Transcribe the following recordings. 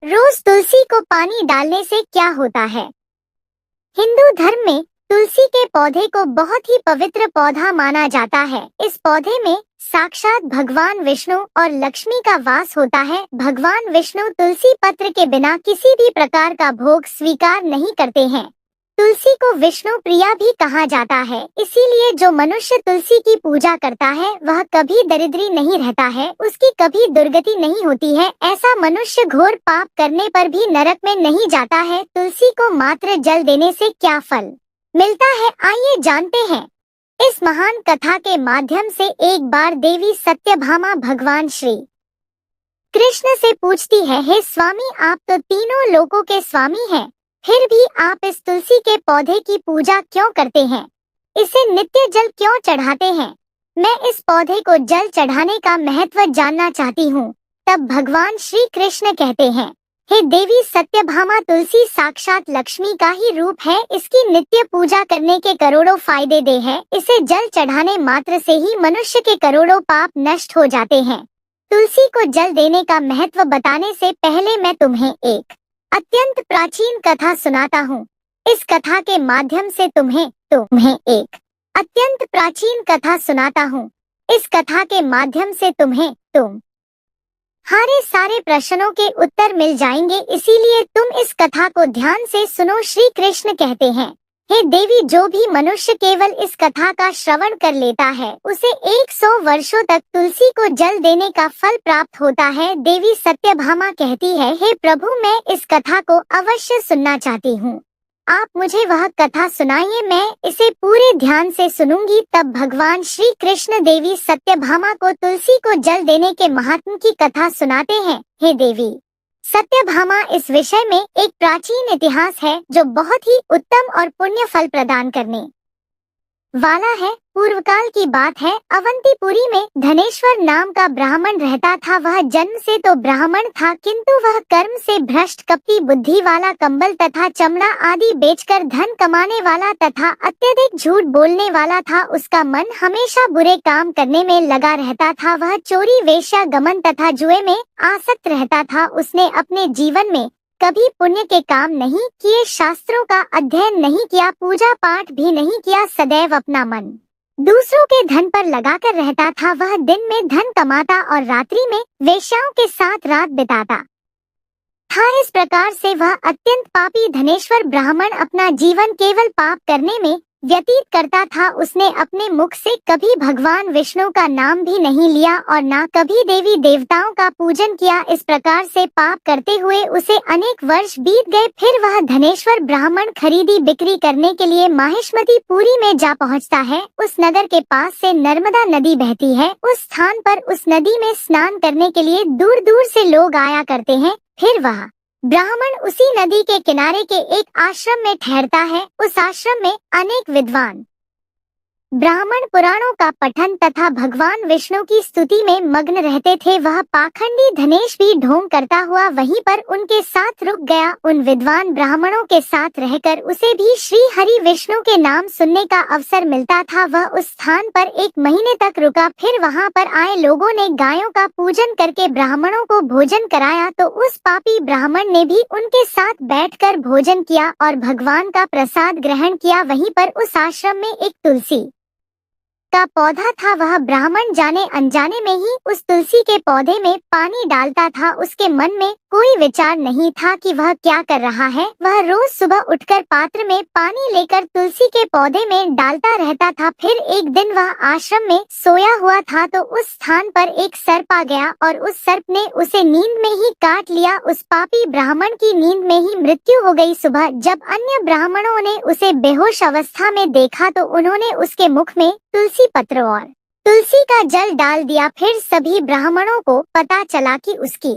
रोज तुलसी को पानी डालने से क्या होता है? हिंदू धर्म में तुलसी के पौधे को बहुत ही पवित्र पौधा माना जाता है। इस पौधे में साक्षात भगवान विष्णु और लक्ष्मी का वास होता है। भगवान विष्णु तुलसी पत्र के बिना किसी भी प्रकार का भोग स्वीकार नहीं करते हैं। तुलसी को विष्णु प्रिया भी कहा जाता है, इसीलिए जो मनुष्य तुलसी की पूजा करता है वह कभी दरिद्री नहीं रहता है, उसकी कभी दुर्गति नहीं होती है। ऐसा मनुष्य घोर पाप करने पर भी नरक में नहीं जाता है। तुलसी को मात्र जल देने से क्या फल मिलता है, आइए जानते हैं। इस महान कथा के माध्यम से एक बार देवी सत्यभामा भगवान श्री कृष्ण से पूछती है, हे स्वामी, आप तो तीनों लोकों के स्वामी हैं, फिर भी आप इस तुलसी के पौधे की पूजा क्यों करते हैं? इसे नित्य जल क्यों चढ़ाते हैं? मैं इस पौधे को जल चढ़ाने का महत्व जानना चाहती हूँ। तब भगवान श्री कृष्ण कहते हैं, हे देवी सत्यभामा, तुलसी साक्षात लक्ष्मी का ही रूप है। इसकी नित्य पूजा करने के करोड़ों फायदे दे है। इसे जल चढ़ाने मात्र से ही मनुष्य के करोड़ों पाप नष्ट हो जाते हैं। तुलसी को जल देने का महत्व बताने से पहले मैं तुम्हें एक अत्यंत प्राचीन कथा सुनाता हूँ। इस कथा के माध्यम से तुम्हें एक अत्यंत प्राचीन कथा सुनाता हूँ। इस कथा के माध्यम से तुम्हारे सारे प्रश्नों के उत्तर मिल जाएंगे, इसीलिए तुम इस कथा को ध्यान से सुनो। श्री कृष्ण कहते हैं, हे देवी, जो भी मनुष्य केवल इस कथा का श्रवण कर लेता है उसे 100 वर्षों तक तुलसी को जल देने का फल प्राप्त होता है। देवी सत्यभामा कहती है, हे प्रभु, मैं इस कथा को अवश्य सुनना चाहती हूँ। आप मुझे वह कथा सुनाइए, मैं इसे पूरे ध्यान से सुनूंगी। तब भगवान श्री कृष्ण देवी सत्यभामा को तुलसी को जल देने के महात्म की कथा सुनाते हैं। हे देवी सत्यभामा, इस विषय में एक प्राचीन इतिहास है जो बहुत ही उत्तम और पुण्य फल प्रदान करने वाला है। पूर्व काल की बात है, अवंतीपुरी में धनेश्वर नाम का ब्राह्मण रहता था। वह जन्म से तो ब्राह्मण था, किंतु वह कर्म से भ्रष्ट, कपटी बुद्धि वाला, कंबल तथा चमड़ा आदि बेचकर धन कमाने वाला तथा अत्यधिक झूठ बोलने वाला था। उसका मन हमेशा बुरे काम करने में लगा रहता था। वह चोरी, वेश्या गमन तथा जुए में आसक्त रहता था। उसने अपने जीवन में कभी पुण्य के काम नहीं किए, शास्त्रों का अध्ययन नहीं किया, पूजा पाठ भी नहीं किया। सदैव अपना मन दूसरों के धन पर लगाकर रहता था। वह दिन में धन कमाता और रात्रि में वेश्याओं के साथ रात बिताता था। इस प्रकार से वह अत्यंत पापी धनेश्वर ब्राह्मण अपना जीवन केवल पाप करने में व्यतीत करता था। उसने अपने मुख से कभी भगवान विष्णु का नाम भी नहीं लिया और ना कभी देवी देवताओं का पूजन किया। इस प्रकार से पाप करते हुए उसे अनेक वर्ष बीत गए। फिर वह धनेश्वर ब्राह्मण खरीदी बिक्री करने के लिए माहिष्मती पुरी में जा पहुंचता है। उस नगर के पास से नर्मदा नदी बहती है। उस स्थान पर उस नदी में स्नान करने के लिए दूर दूर से लोग आया करते हैं। फिर वह ब्राह्मण उसी नदी के किनारे के एक आश्रम में ठहरता है। उस आश्रम में अनेक विद्वान ब्राह्मण पुराणों का पठन तथा भगवान विष्णु की स्तुति में मग्न रहते थे। वह पाखंडी धनेश भी ढोंग करता हुआ वहीं पर उनके साथ रुक गया। उन विद्वान ब्राह्मणों के साथ रहकर उसे भी श्री हरि विष्णु के नाम सुनने का अवसर मिलता था। वह उस स्थान पर 1 महीने तक रुका। फिर वहां पर आए लोगों ने गायों का पूजन करके ब्राह्मणों को भोजन कराया, तो उस पापी ब्राह्मण ने भी उनके साथ बैठकर भोजन किया और भगवान का प्रसाद ग्रहण किया। वहीं पर उस आश्रम में एक तुलसी का पौधा था। वह ब्राह्मण जाने अनजाने में ही उस तुलसी के पौधे में पानी डालता था। उसके मन में कोई विचार नहीं था कि वह क्या कर रहा है। वह रोज सुबह उठकर पात्र में पानी लेकर तुलसी के पौधे में डालता रहता था। फिर एक दिन वह आश्रम में सोया हुआ था तो उस स्थान पर एक सर्प आ गया और उस सर्प ने उसे नींद में ही काट लिया। उस पापी ब्राह्मण की नींद में ही मृत्यु हो गई। सुबह जब अन्य ब्राह्मणों ने उसे बेहोश अवस्था में देखा तो उन्होंने उसके मुख में तुलसी पत्र और तुलसी का जल डाल दिया। फिर सभी ब्राह्मणों को पता चला कि उसकी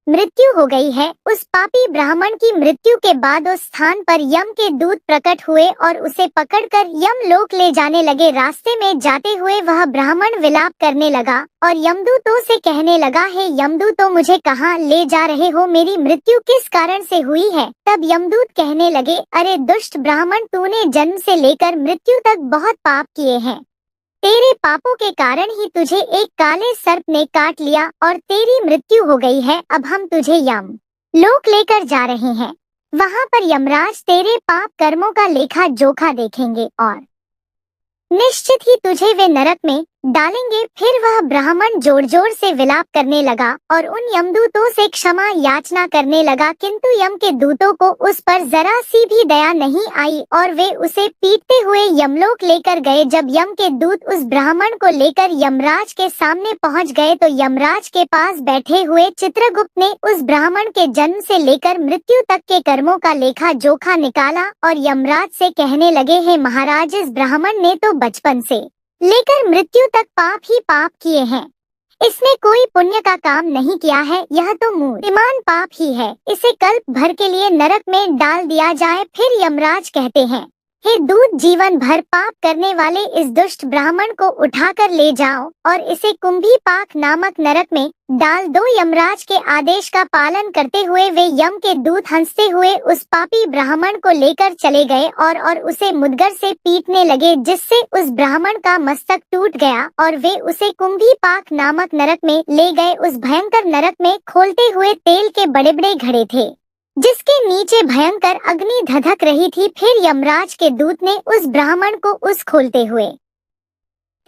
मृत्यु हो गई है। उस पापी ब्राह्मण की मृत्यु के बाद उस स्थान पर यम के दूत प्रकट हुए और उसे पकड़कर यम लोक ले जाने लगे। रास्ते में जाते हुए वह ब्राह्मण विलाप करने लगा और यमदूतों से कहने लगा, हे यमदूतों, मुझे कहाँ ले जा रहे हो? मेरी मृत्यु किस कारण से हुई है? तब यमदूत कहने लगे, अरे दुष्ट ब्राह्मण, तूने जन्म से लेकर मृत्यु तक बहुत पाप किए हैं। तेरे पापों के कारण ही तुझे एक काले सर्प ने काट लिया और तेरी मृत्यु हो गई है। अब हम तुझे यम लोक लेकर जा रहे हैं। वहां पर यमराज तेरे पाप कर्मों का लेखा जोखा देखेंगे और निश्चित ही तुझे वे नरक में डालेंगे। फिर वह ब्राह्मण जोर जोर से विलाप करने लगा और उन यमदूतों से क्षमा याचना करने लगा, किंतु यम के दूतों को उस पर जरा सी भी दया नहीं आई और वे उसे पीटते हुए यमलोक लेकर गए। जब यम के दूत उस ब्राह्मण को लेकर यमराज के सामने पहुंच गए तो यमराज के पास बैठे हुए चित्रगुप्त ने उस ब्राह्मण के जन्म से लेकर मृत्यु तक के कर्मों का लेखा जोखा निकाला और यमराज से कहने लगे, हे महाराज, इस ब्राह्मण ने तो बचपन से लेकर मृत्यु तक पाप ही पाप किए हैं। इसने कोई पुण्य का काम नहीं किया है। यह तो मूर्तिमान पाप ही है। इसे कल्प भर के लिए नरक में डाल दिया जाए। फिर यमराज कहते हैं, हे दूत, जीवन भर पाप करने वाले इस दुष्ट ब्राह्मण को उठाकर ले जाओ और इसे कुंभी पाक नामक नरक में डाल दो। यमराज के आदेश का पालन करते हुए वे यम के दूत हंसते हुए उस पापी ब्राह्मण को लेकर चले गए और उसे मुद्गर से पीटने लगे, जिससे उस ब्राह्मण का मस्तक टूट गया और वे उसे कुंभी पाक नामक नरक में ले गए। उस भयंकर नरक में खोलते हुए तेल के बड़े बड़े घड़े थे, जिसके नीचे भयंकर अग्नि धधक रही थी। फिर यमराज के दूत ने उस ब्राह्मण को उस खोलते हुए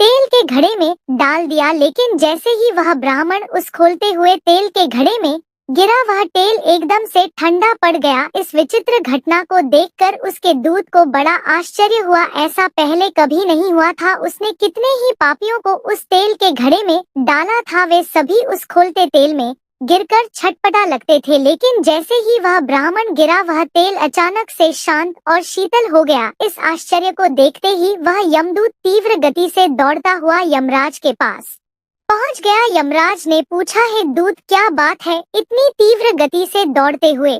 तेल के घड़े में डाल दिया, लेकिन जैसे ही वह ब्राह्मण उस खोलते हुए तेल के घड़े में गिरा, वह तेल एकदम से ठंडा पड़ गया। इस विचित्र घटना को देखकर उसके दूत को बड़ा आश्चर्य हुआ। ऐसा पहले कभी नहीं हुआ था। उसने कितने ही पापियों को उस तेल के घड़े में डाला था, वे सभी उस खोलते तेल में गिरकर छटपटा लगते थे, लेकिन जैसे ही वह ब्राह्मण गिरा, वह तेल अचानक से शांत और शीतल हो गया। इस आश्चर्य को देखते ही वह यमदूत तीव्र गति से दौड़ता हुआ यमराज के पास पहुंच गया। यमराज ने पूछा, हे दूत, क्या बात है, इतनी तीव्र गति से दौड़ते हुए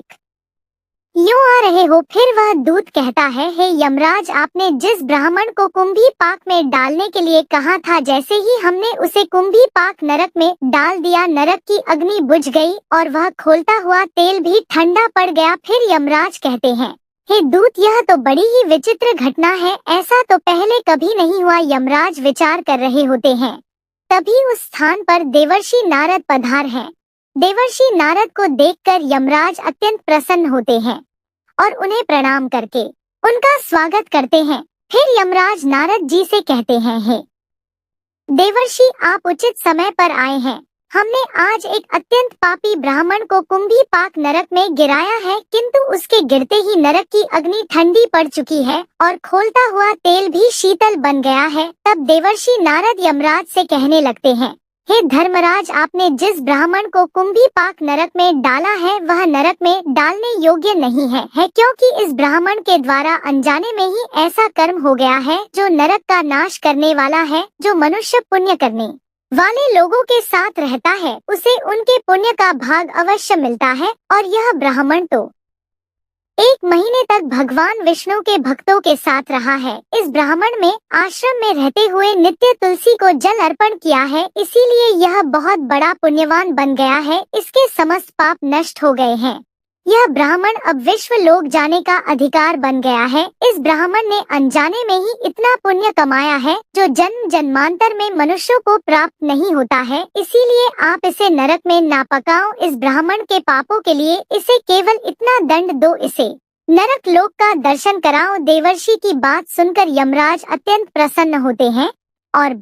यूं आ रहे हो? फिर वह दूत कहता है, हे यमराज, आपने जिस ब्राह्मण को कुंभी पाक में डालने के लिए कहा था, जैसे ही हमने उसे कुंभी पाक नरक में डाल दिया, नरक की अग्नि बुझ गई और वह खोलता हुआ तेल भी ठंडा पड़ गया। फिर यमराज कहते हैं, हे दूत, यह तो बड़ी ही विचित्र घटना है। ऐसा तो पहले कभी नहीं हुआ। यमराज विचार कर रहे होते हैं, तभी उस स्थान पर देवर्षि नारद पधार हैं। देवर्षि नारद को देखकर यमराज अत्यंत प्रसन्न होते हैं और उन्हें प्रणाम करके उनका स्वागत करते हैं। फिर यमराज नारद जी से कहते हैं, हे देवर्षि, आप उचित समय पर आए हैं। हमने आज एक अत्यंत पापी ब्राह्मण को कुंभी पाक नरक में गिराया है, किंतु उसके गिरते ही नरक की अग्नि ठंडी पड़ चुकी है और खोलता हुआ तेल भी शीतल बन गया है। तब देवर्षि नारद यमराज से कहने लगते हैं, हे धर्मराज, आपने जिस ब्राह्मण को कुंभी पाक नरक में डाला है, वह नरक में डालने योग्य नहीं है, क्योंकि इस ब्राह्मण के द्वारा अनजाने में ही ऐसा कर्म हो गया है जो नरक का नाश करने वाला है। जो मनुष्य पुण्य करने वाले लोगों के साथ रहता है, उसे उनके पुण्य का भाग अवश्य मिलता है। और यह ब्राह्मण तो 1 महीने तक भगवान विष्णु के भक्तों के साथ रहा है। इस ब्राह्मण में आश्रम में रहते हुए नित्य तुलसी को जल अर्पण किया है, इसीलिए यह बहुत बड़ा पुण्यवान बन गया है। इसके समस्त पाप नष्ट हो गए हैं। यह ब्राह्मण अब विश्व लोक जाने का अधिकार बन गया है। इस ब्राह्मण ने अनजाने में ही इतना पुण्य कमाया है जो जन्म जन्मांतर में मनुष्यों को प्राप्त नहीं होता है। इसीलिए आप इसे नरक में ना पकाओ। इस ब्राह्मण के पापों के लिए इसे केवल इतना दंड दो, इसे नरक लोक का दर्शन कराओ। देवर्षि की बात सुनकर यमराज अत्यंत प्रसन्न होते हैं और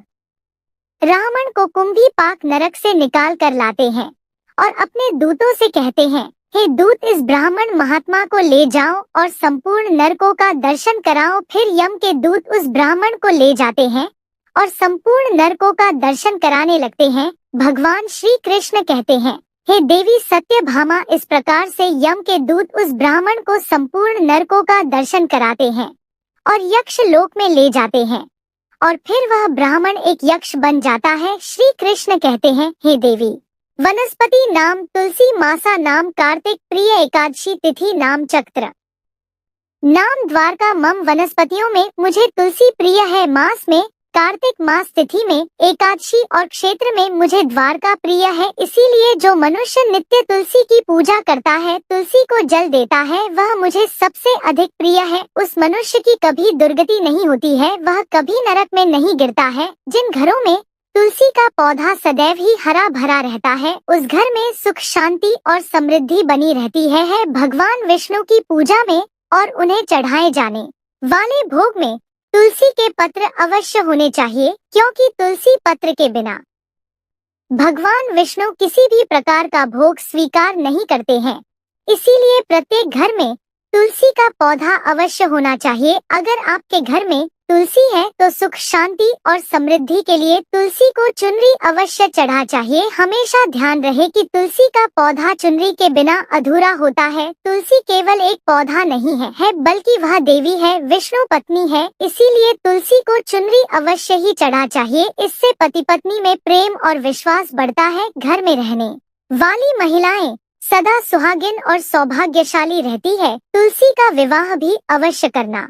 ब्राह्मण को कुंभी पाक नरक से निकाल कर लाते हैं और अपने दूतों से कहते हैं, हे दूत, इस ब्राह्मण महात्मा को ले जाओ और संपूर्ण नरकों का दर्शन कराओ। फिर यम के दूत उस ब्राह्मण को ले जाते हैं और संपूर्ण नरकों का दर्शन कराने लगते हैं। भगवान श्री कृष्ण कहते हैं, हे देवी सत्यभामा, इस प्रकार से यम के दूत उस ब्राह्मण को संपूर्ण नरकों का दर्शन कराते हैं और यक्ष लोक में ले जाते हैं और फिर वह ब्राह्मण एक यक्ष बन जाता है। श्री कृष्ण कहते हैं, हे देवी, वनस्पति नाम तुलसी, मासा नाम कार्तिक, प्रिय एकादशी तिथि नाम चक्र, नाम द्वारका। मम वनस्पतियों में मुझे तुलसी प्रिय है, मास में कार्तिक, मास तिथि में एकादशी और क्षेत्र में मुझे द्वारका प्रिय है। इसीलिए जो मनुष्य नित्य तुलसी की पूजा करता है, तुलसी को जल देता है, वह मुझे सबसे अधिक प्रिय है। उस मनुष्य की कभी दुर्गति नहीं होती है, वह कभी नरक में नहीं गिरता है। जिन घरों में तुलसी का पौधा सदैव ही हरा भरा रहता है, उस घर में सुख शांति और समृद्धि बनी रहती है। भगवान विष्णु की पूजा में और उन्हें चढ़ाए जाने वाले भोग में तुलसी के पत्र अवश्य होने चाहिए, क्योंकि तुलसी पत्र के बिना भगवान विष्णु किसी भी प्रकार का भोग स्वीकार नहीं करते हैं। इसीलिए प्रत्येक घर में तुलसी का पौधा अवश्य होना चाहिए। अगर आपके घर में तुलसी है तो सुख शांति और समृद्धि के लिए तुलसी को चुनरी अवश्य चढ़ा चाहिए। हमेशा ध्यान रहे कि तुलसी का पौधा चुनरी के बिना अधूरा होता है। तुलसी केवल एक पौधा नहीं है बल्कि वह देवी है, विष्णु पत्नी है। इसीलिए तुलसी को चुनरी अवश्य ही चढ़ा चाहिए। इससे पति पत्नी में प्रेम और विश्वास बढ़ता है। घर में रहने वाली महिलाएं सदा सुहागिन और सौभाग्यशाली रहती है। तुलसी का विवाह भी अवश्य करना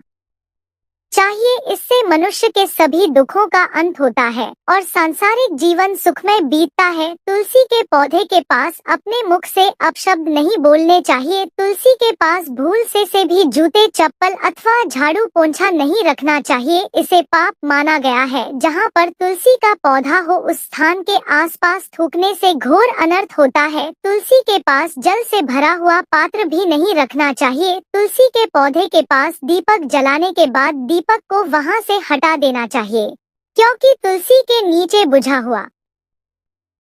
चाहिए। इससे मनुष्य के सभी दुखों का अंत होता है और सांसारिक जीवन सुखमय बीतता है। तुलसी के पौधे के पास अपने मुख से अपशब्द नहीं बोलने चाहिए। तुलसी के पास भूल से भी जूते चप्पल अथवा झाड़ू पोंछा नहीं रखना चाहिए। इसे पाप माना गया है। जहाँ पर तुलसी का पौधा हो उस स्थान के आसपास थूकने से घोर अनर्थ होता है। तुलसी के पास जल से भरा हुआ पात्र भी नहीं रखना चाहिए। तुलसी के पौधे के पास दीपक जलाने के बाद दीपक को वहां से हटा देना चाहिए, क्योंकि तुलसी के नीचे बुझा हुआ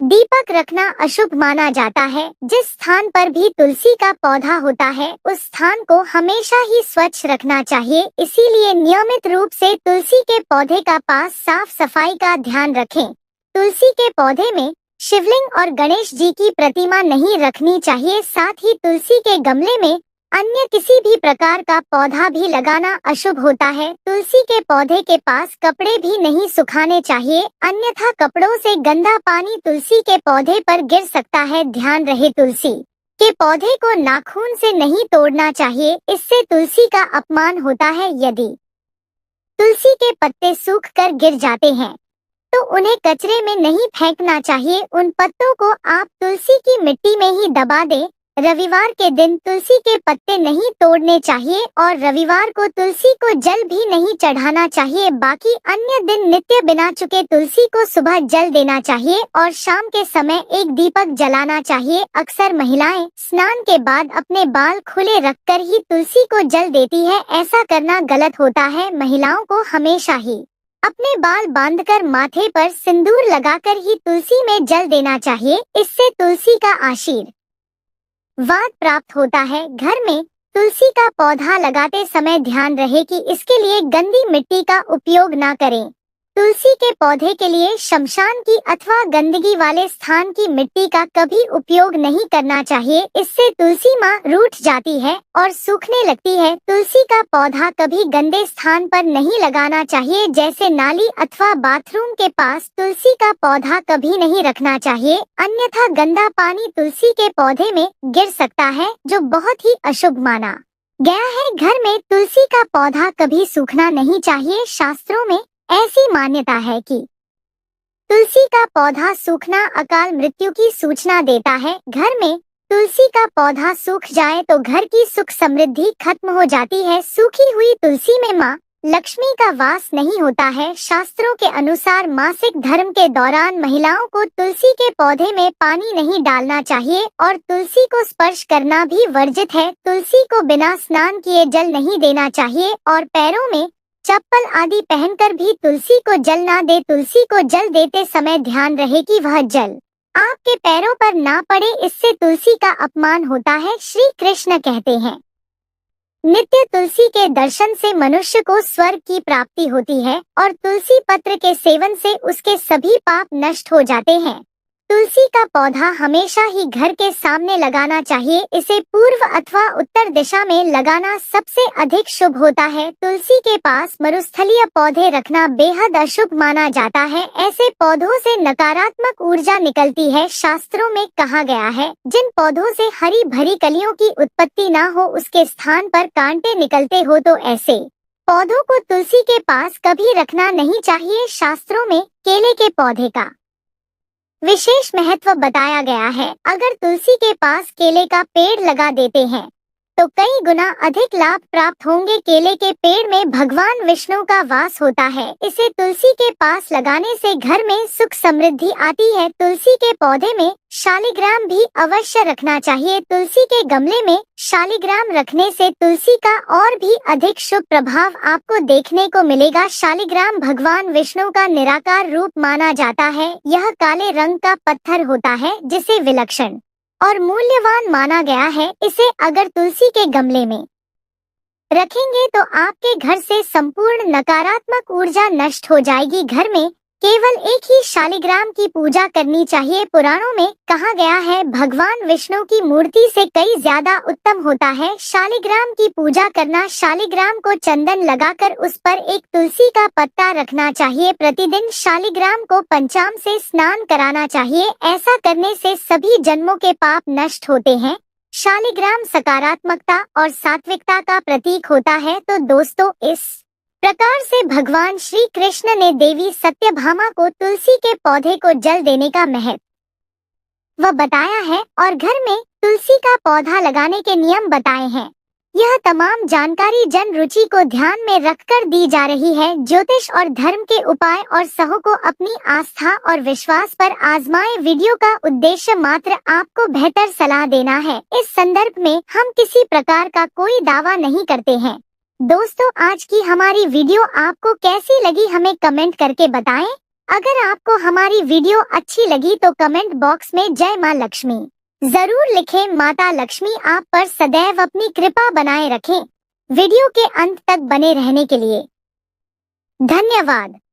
दीपक रखना अशुभ माना जाता है। जिस स्थान पर भी तुलसी का पौधा होता है उस स्थान को हमेशा ही स्वच्छ रखना चाहिए। इसीलिए नियमित रूप से तुलसी के पौधे का पास साफ सफाई का ध्यान रखें। तुलसी के पौधे में शिवलिंग और गणेश जी की प्रतिमा नहीं रखनी चाहिए। साथ ही तुलसी के गमले में अन्य किसी भी प्रकार का पौधा भी लगाना अशुभ होता है। तुलसी के पौधे के पास कपड़े भी नहीं सुखाने चाहिए, अन्यथा कपड़ों से गंदा पानी तुलसी के पौधे पर गिर सकता है। ध्यान रहे तुलसी के पौधे को नाखून से नहीं तोड़ना चाहिए, इससे तुलसी का अपमान होता है। यदि तुलसी के पत्ते सूख कर गिर जाते हैं तो उन्हें कचरे में नहीं फेंकना चाहिए। उन पत्तों को आप तुलसी की मिट्टी में ही दबा दें। रविवार के दिन तुलसी के पत्ते नहीं तोड़ने चाहिए और रविवार को तुलसी को जल भी नहीं चढ़ाना चाहिए। बाकी अन्य दिन नित्य बिना चुके तुलसी को सुबह जल देना चाहिए और शाम के समय एक दीपक जलाना चाहिए। अक्सर महिलाएं स्नान के बाद अपने बाल खुले रखकर ही तुलसी को जल देती है। ऐसा करना गलत होता है। महिलाओं को हमेशा ही अपने बाल बांधकर माथे पर सिंदूर लगाकर ही तुलसी में जल देना चाहिए। इससे तुलसी का आशीर्वाद प्राप्त होता है। घर में तुलसी का पौधा लगाते समय ध्यान रहे कि इसके लिए गंदी मिट्टी का उपयोग ना करें। तुलसी के पौधे के लिए शमशान की अथवा गंदगी वाले स्थान की मिट्टी का कभी उपयोग नहीं करना चाहिए। इससे तुलसी माँ रूठ जाती है और सूखने लगती है। तुलसी का पौधा कभी गंदे स्थान पर नहीं लगाना चाहिए, जैसे नाली अथवा बाथरूम के पास तुलसी का पौधा कभी नहीं रखना चाहिए, अन्यथा गंदा पानी तुलसी के पौधे में गिर सकता है, जो बहुत ही अशुभ माना गया है। घर में तुलसी का पौधा कभी सूखना नहीं चाहिए। शास्त्रों में ऐसी मान्यता है कि तुलसी का पौधा सूखना अकाल मृत्यु की सूचना देता है। घर में तुलसी का पौधा सूख जाए तो घर की सुख समृद्धि खत्म हो जाती है। सूखी हुई तुलसी में माँ लक्ष्मी का वास नहीं होता है। शास्त्रों के अनुसार मासिक धर्म के दौरान महिलाओं को तुलसी के पौधे में पानी नहीं डालना चाहिए और तुलसी को स्पर्श करना भी वर्जित है। तुलसी को बिना स्नान किए जल नहीं देना चाहिए और पैरों में चप्पल आदि पहनकर भी तुलसी को जल ना दे। तुलसी को जल देते समय ध्यान रहे कि वह जल आपके पैरों पर ना पड़े, इससे तुलसी का अपमान होता है। श्री कृष्ण कहते हैं, नित्य तुलसी के दर्शन से मनुष्य को स्वर्ग की प्राप्ति होती है और तुलसी पत्र के सेवन से उसके सभी पाप नष्ट हो जाते हैं। तुलसी का पौधा हमेशा ही घर के सामने लगाना चाहिए। इसे पूर्व अथवा उत्तर दिशा में लगाना सबसे अधिक शुभ होता है। तुलसी के पास मरुस्थलीय पौधे रखना बेहद अशुभ माना जाता है। ऐसे पौधों से नकारात्मक ऊर्जा निकलती है। शास्त्रों में कहा गया है, जिन पौधों से हरी भरी कलियों की उत्पत्ति ना हो उसके स्थान पर कांटे निकलते हो तो ऐसे पौधों को तुलसी के पास कभी रखना नहीं चाहिए। शास्त्रों में केले के पौधे का विशेष महत्व बताया गया है। अगर तुलसी के पास केले का पेड़ लगा देते हैं तो कई गुना अधिक लाभ प्राप्त होंगे। केले के पेड़ में भगवान विष्णु का वास होता है। इसे तुलसी के पास लगाने से घर में सुख समृद्धि आती है। तुलसी के पौधे में शालिग्राम भी अवश्य रखना चाहिए। तुलसी के गमले में शालिग्राम रखने से तुलसी का और भी अधिक शुभ प्रभाव आपको देखने को मिलेगा। शालिग्राम भगवान विष्णु का निराकार रूप माना जाता है। यह काले रंग का पत्थर होता है जिसे विलक्षण और मूल्यवान माना गया है। इसे अगर तुलसी के गमले में रखेंगे तो आपके घर से संपूर्ण नकारात्मक ऊर्जा नष्ट हो जाएगी। घर में केवल एक ही शालिग्राम की पूजा करनी चाहिए। पुराणों में कहा गया है भगवान विष्णु की मूर्ति से कई ज्यादा उत्तम होता है शालिग्राम की पूजा करना। शालिग्राम को चंदन लगाकर उस पर एक तुलसी का पत्ता रखना चाहिए। प्रतिदिन शालिग्राम को पंचामृत से स्नान कराना चाहिए। ऐसा करने से सभी जन्मों के पाप नष्ट होते हैं। शालिग्राम सकारात्मकता और सात्विकता का प्रतीक होता है। तो दोस्तों, इस प्रकार से भगवान श्री कृष्ण ने देवी सत्यभामा को तुलसी के पौधे को जल देने का महत्व बताया है और घर में तुलसी का पौधा लगाने के नियम बताए हैं। यह तमाम जानकारी जन रुचि को ध्यान में रखकर दी जा रही है। ज्योतिष और धर्म के उपाय और सहु को अपनी आस्था और विश्वास पर आजमाएं। वीडियो का उद्देश्य मात्र आपको बेहतर सलाह देना है। इस संदर्भ में हम किसी प्रकार का कोई दावा नहीं करते हैं। दोस्तों, आज की हमारी वीडियो आपको कैसी लगी हमें कमेंट करके बताएं। अगर आपको हमारी वीडियो अच्छी लगी तो कमेंट बॉक्स में जय मां लक्ष्मी जरूर लिखें। माता लक्ष्मी आप पर सदैव अपनी कृपा बनाए रखें। वीडियो के अंत तक बने रहने के लिए धन्यवाद।